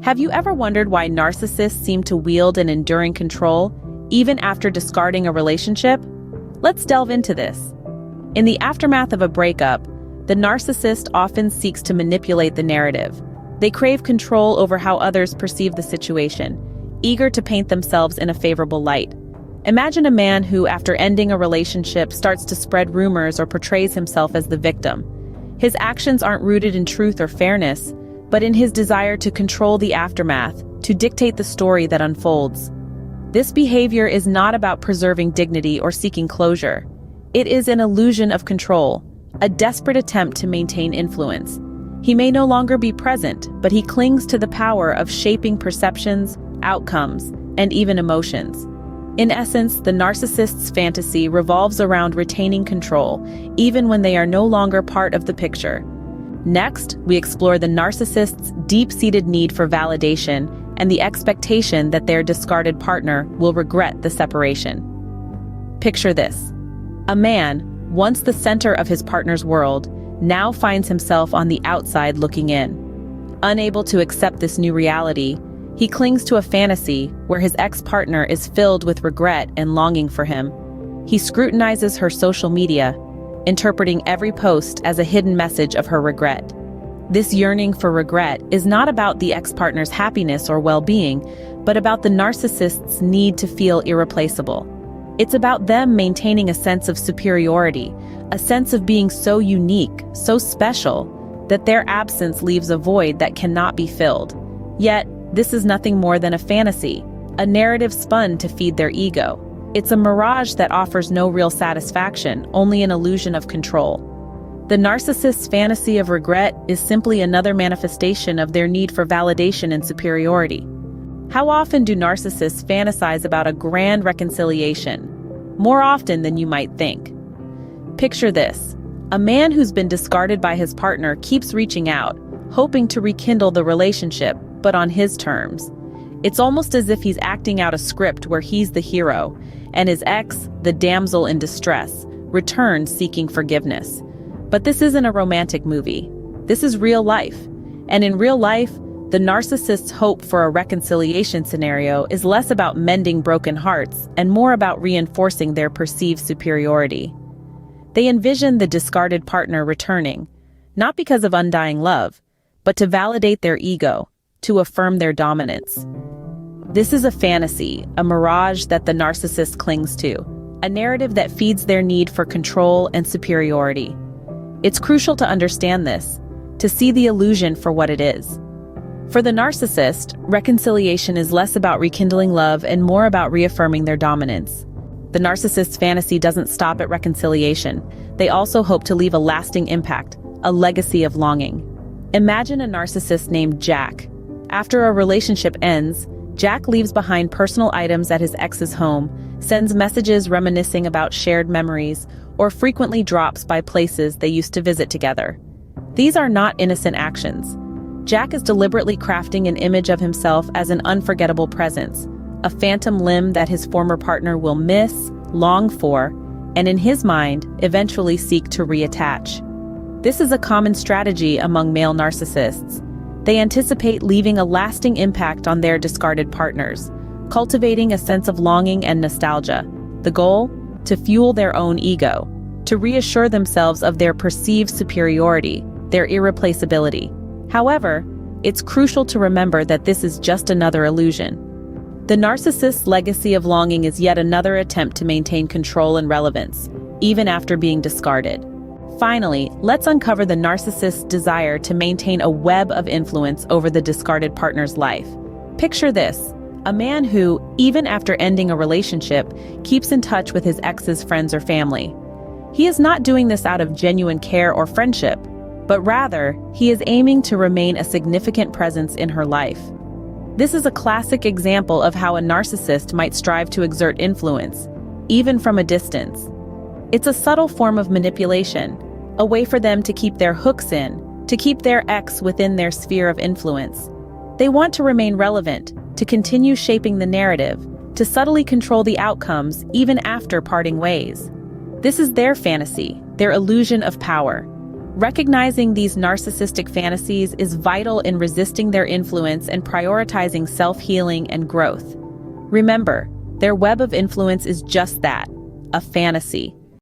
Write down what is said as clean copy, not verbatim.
Have you ever wondered why narcissists seem to wield an enduring control, even after discarding a relationship? Let's delve into this. In the aftermath of a breakup, the narcissist often seeks to manipulate the narrative. They crave control over how others perceive the situation, eager to paint themselves in a favorable light. Imagine a man who, after ending a relationship, starts to spread rumors or portrays himself as the victim. His actions aren't rooted in truth or fairness, but in his desire to control the aftermath, to dictate the story that unfolds. This behavior is not about preserving dignity or seeking closure. It is an illusion of control, a desperate attempt to maintain influence. He may no longer be present, but he clings to the power of shaping perceptions, outcomes, and even emotions. In essence, the narcissist's fantasy revolves around retaining control, even when they are no longer part of the picture. Next, we explore the narcissist's deep-seated need for validation and the expectation that their discarded partner will regret the separation. Picture this. A man, once the center of his partner's world, now finds himself on the outside looking in. Unable to accept this new reality, he clings to a fantasy where his ex-partner is filled with regret and longing for him. He scrutinizes her social media, interpreting every post as a hidden message of her regret. This yearning for regret is not about the ex-partner's happiness or well-being, but about the narcissist's need to feel irreplaceable. It's about them maintaining a sense of superiority, a sense of being so unique, so special, that their absence leaves a void that cannot be filled. Yet, this is nothing more than a fantasy, a narrative spun to feed their ego. It's a mirage that offers no real satisfaction, only an illusion of control. The narcissist's fantasy of regret is simply another manifestation of their need for validation and superiority. How often do narcissists fantasize about a grand reconciliation? More often than you might think. Picture this. A man who's been discarded by his partner keeps reaching out, hoping to rekindle the relationship, but on his terms. It's almost as if he's acting out a script where he's the hero, and his ex, the damsel in distress, returns seeking forgiveness. But this isn't a romantic movie. This is real life. And in real life, the narcissist's hope for a reconciliation scenario is less about mending broken hearts and more about reinforcing their perceived superiority. They envision the discarded partner returning, not because of undying love, but to validate their ego, to affirm their dominance. This is a fantasy, a mirage that the narcissist clings to, a narrative that feeds their need for control and superiority. It's crucial to understand this, to see the illusion for what it is. For the narcissist, reconciliation is less about rekindling love and more about reaffirming their dominance. The narcissist's fantasy doesn't stop at reconciliation. They also hope to leave a lasting impact, a legacy of longing. Imagine a narcissist named Jack. After a relationship ends, Jack leaves behind personal items at his ex's home, sends messages reminiscing about shared memories, or frequently drops by places they used to visit together. These are not innocent actions. Jack is deliberately crafting an image of himself as an unforgettable presence, a phantom limb that his former partner will miss, long for, and in his mind, eventually seek to reattach. This is a common strategy among male narcissists. They anticipate leaving a lasting impact on their discarded partners, cultivating a sense of longing and nostalgia. The goal? To fuel their own ego, to reassure themselves of their perceived superiority, their irreplaceability. However, it's crucial to remember that this is just another illusion. The narcissist's legacy of longing is yet another attempt to maintain control and relevance, even after being discarded. Finally, let's uncover the narcissist's desire to maintain a web of influence over the discarded partner's life. Picture this. A man who, even after ending a relationship, keeps in touch with his ex's friends or family. He is not doing this out of genuine care or friendship, but rather, he is aiming to remain a significant presence in her life. This is a classic example of how a narcissist might strive to exert influence, even from a distance. It's a subtle form of manipulation, a way for them to keep their hooks in, to keep their ex within their sphere of influence. They want to remain relevant, to continue shaping the narrative, to subtly control the outcomes even after parting ways. This is their fantasy, their illusion of power. Recognizing these narcissistic fantasies is vital in resisting their influence and prioritizing self-healing and growth. Remember, their web of influence is just that, a fantasy.